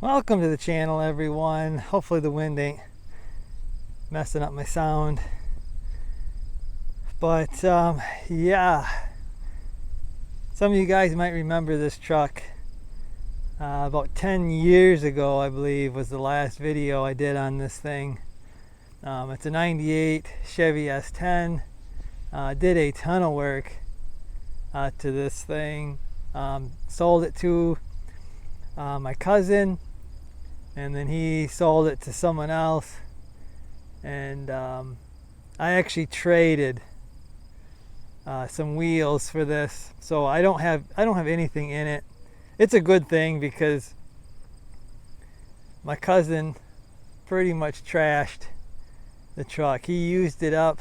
Welcome to the channel, everyone. Hopefully the wind ain't messing up my sound. But yeah, some of you guys might remember this truck. About 10 years ago, I believe, was the last video I did on this thing. It's a 98 Chevy S10. Did a ton of work to this thing. Sold it to my cousin, and then he sold it to someone else, and I actually traded some wheels for this, so I don't have anything in it. It's a good thing because my cousin pretty much trashed the truck. He used it up.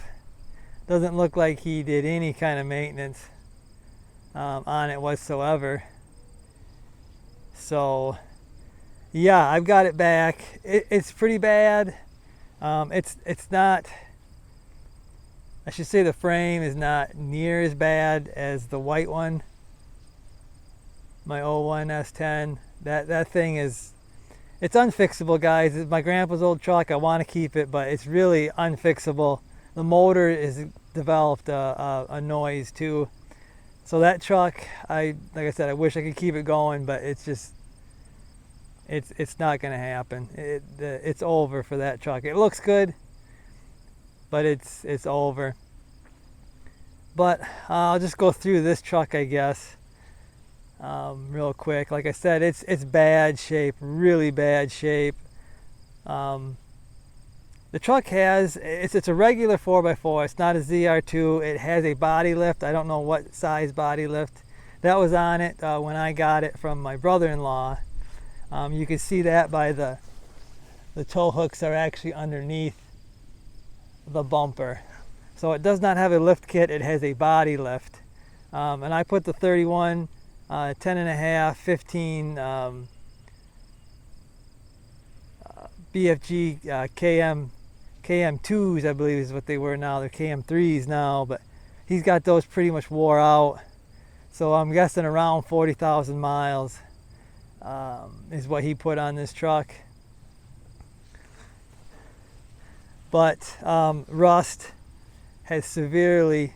Doesn't look like he did any kind of maintenance on it whatsoever. So yeah, I've got it back. It's pretty bad. It's not, I should say the frame is not near as bad as the white one, my 01 S10. That thing is, it's unfixable, guys. It's my grandpa's old truck. I want to keep it, but it's really unfixable. The motor has developed a noise too. So that truck, like I said, I wish I could keep it going, but it's just, it's not going to happen. It's over for that truck. It looks good, but it's over. But I'll just go through this truck, I guess, real quick. Like I said, it's bad shape, really bad shape. The truck has, it's a regular 4x4. It's not a ZR2. It has a body lift. I don't know what size body lift that was on it when I got it from my brother-in-law. You can see that by the tow hooks are actually underneath the bumper. So it does not have a lift kit. It has a body lift. And I put the 31, 10.5, 15 BFG KM2s, I believe is what they were now. They're KM3s now, but he's got those pretty much wore out. So I'm guessing around 40,000 miles is what he put on this truck. But rust has severely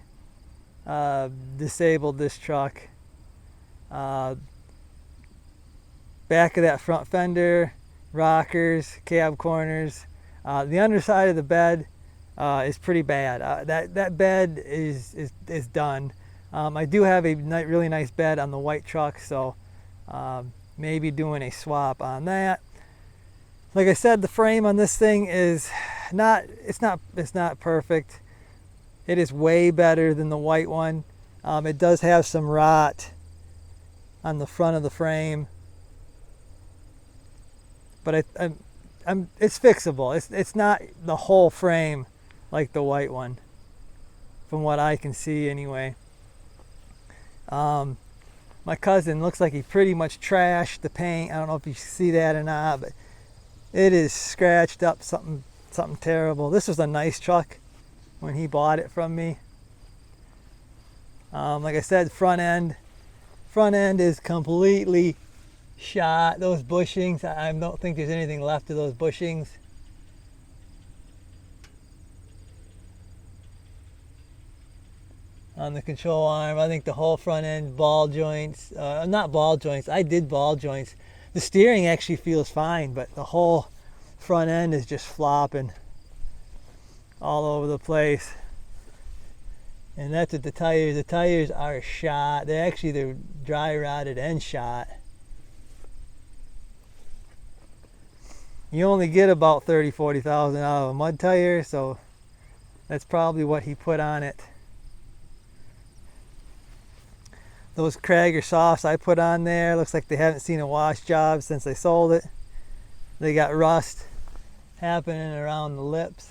disabled this truck. Back of that front fender, rockers, cab corners. The underside of the bed is pretty bad. That bed is done. I do have a really nice bed on the white truck, so maybe doing a swap on that. Like I said, the frame on this thing is not perfect. It is way better than the white one. It does have some rot on the front of the frame, but it's fixable. It's not the whole frame like the white one, from what I can see anyway. My cousin looks like he pretty much trashed the paint. I don't know if you see that or not, but it is scratched up something terrible. This was a nice truck when he bought it from me. Like I said, front end is completely shot. Those bushings, I don't think there's anything left of those bushings. On the control arm, I think the whole front end ball joints, not ball joints, I did ball joints. The steering actually feels fine, but the whole front end is just flopping all over the place. And that's what the tires are shot. They're dry rotted and shot. You only get about 40,000 out of a mud tire, so that's probably what he put on it. Those Krager softs I put on there, looks like they haven't seen a wash job since I sold it. They got rust happening around the lips.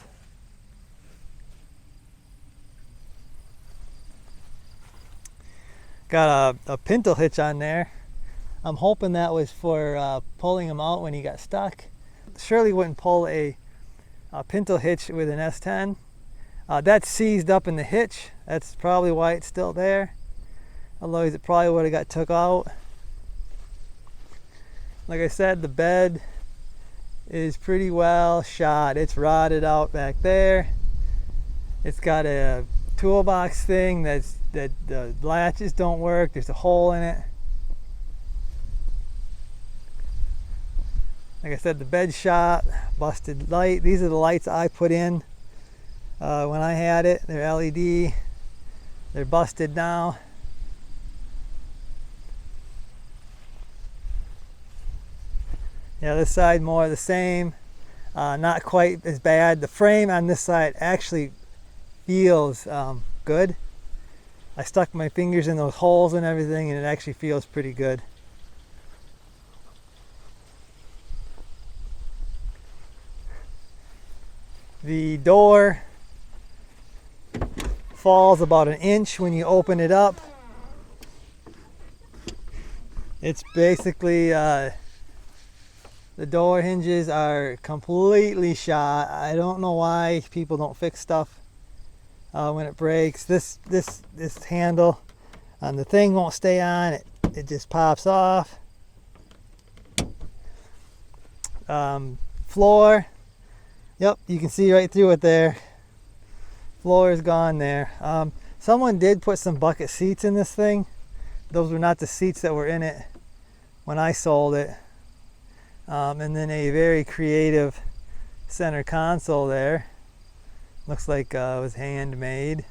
Got a pintle hitch on there. I'm hoping that was for pulling him out when he got stuck. Surely wouldn't pull a pintle hitch with an S10. That's seized up in the hitch. That's probably why it's still there. Otherwise it probably would have got took out. Like I said, the bed is pretty well shot. It's rotted out back there. It's got a toolbox thing that the latches don't work. There's a hole in it. Like I said, the bed's shot, busted light. These are the lights I put in when I had it. They're LED. They're busted now. Yeah, this side more the same. Not quite as bad. The frame on this side actually feels good. I stuck my fingers in those holes and everything, and it actually feels pretty good. The door falls about an inch when you open it up. It's basically the door hinges are completely shot. I don't know why people don't fix stuff when it breaks. This handle on the thing won't stay on. It just pops off. Floor. Yep, you can see right through it there. Floor is gone there. Someone did put some bucket seats in this thing. Those were not the seats that were in it when I sold it. And then a very creative center console there. Looks like it was handmade.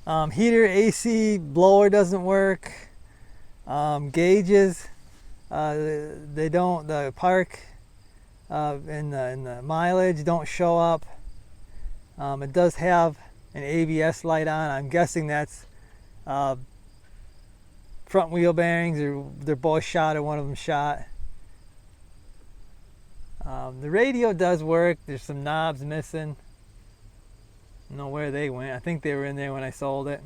Heater, AC, blower doesn't work. Gauges, they don't, the park and the mileage don't show up. It does have an ABS light on. I'm guessing that's front wheel bearings, or they're both shot or one of them shot. The radio does work. There's some knobs missing. I don't know where they went. I think they were in there when I sold it.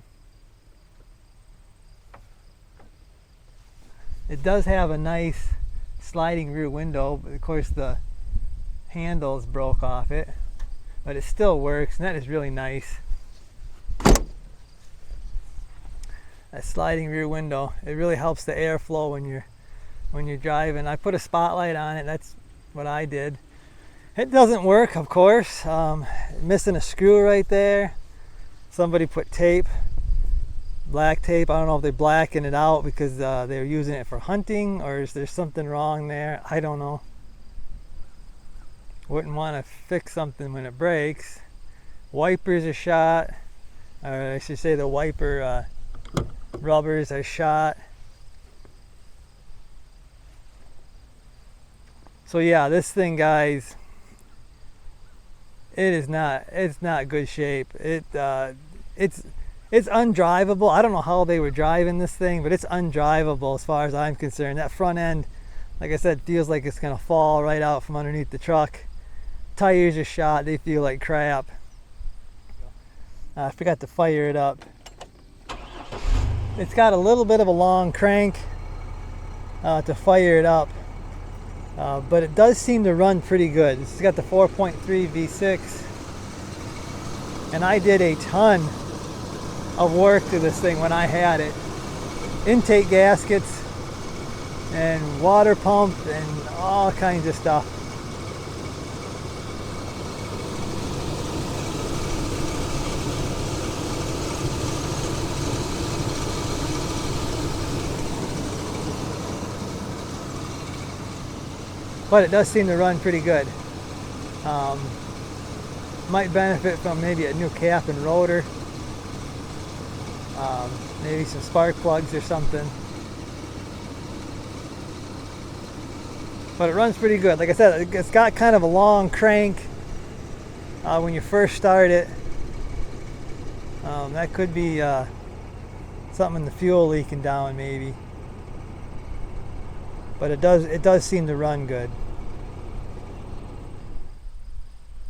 It does have a nice sliding rear window, but of course the handles broke off it, but it still works, and that is really nice. That sliding rear window, it really helps the airflow when you're driving. I put a spotlight on it. That's what I did. It doesn't work, of course. Missing a screw right there. Somebody put tape, black tape. I don't know if they blackened it out because they were using it for hunting, or is there something wrong there? I don't know. Wouldn't want to fix something when it breaks. Wipers are shot, or I should say the wiper rubbers are shot. So yeah, this thing, guys, it's not good shape. It's undrivable. I don't know how they were driving this thing, but it's undrivable as far as I'm concerned. That front end, like I said, feels like it's gonna fall right out from underneath the truck. Tires are shot. They feel like crap. I forgot to fire it up. It's got a little bit of a long crank to fire it up. But it does seem to run pretty good. It's got the 4.3 V6, and I did a ton of work to this thing when I had it. Intake gaskets and water pump and all kinds of stuff. But it does seem to run pretty good. Might benefit from maybe a new cap and rotor. Maybe some spark plugs or something. But it runs pretty good. Like I said, it's got kind of a long crank when you first start it. That could be something in the fuel leaking down maybe. But it does seem to run good.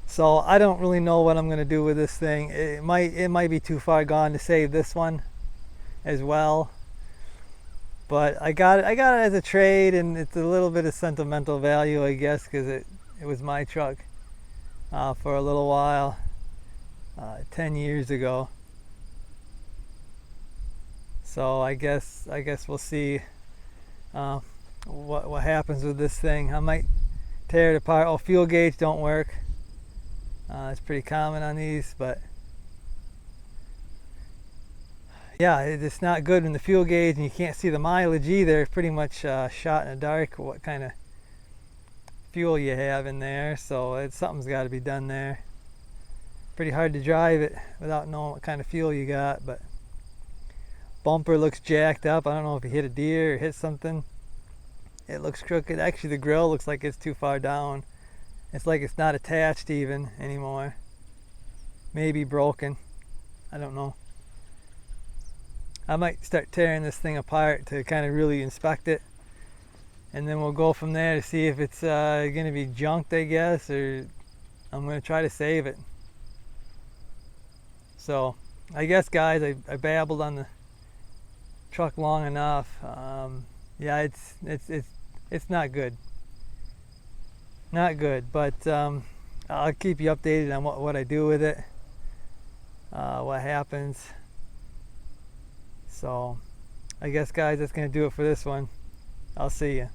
So I don't really know what I'm going to do with this thing. It might be too far gone to save this one as well. But I got it as a trade, and it's a little bit of sentimental value, I guess, because it was my truck for a little while, 10 years ago. So I guess we'll see what happens with this thing. I might tear it apart. Oh, fuel gauge don't work. It's pretty common on these, but yeah, it's not good in the fuel gauge, and you can't see the mileage either. It's pretty much shot in the dark what kind of fuel you have in there, so something's got to be done there. Pretty hard to drive it without knowing what kind of fuel you got. But bumper looks jacked up. I don't know if you hit a deer or hit something. It looks crooked. Actually, the grill looks like it's too far down. It's like it's not attached even anymore. Maybe broken. I don't know. I might start tearing this thing apart to kind of really inspect it, and then we'll go from there to see if it's going to be junked, I guess, or I'm going to try to save it. So I guess, guys, I babbled on the truck long enough. Yeah, it's not good. Not good, but I'll keep you updated on what I do with it, what happens. So I guess, guys, that's going to do it for this one. I'll see you.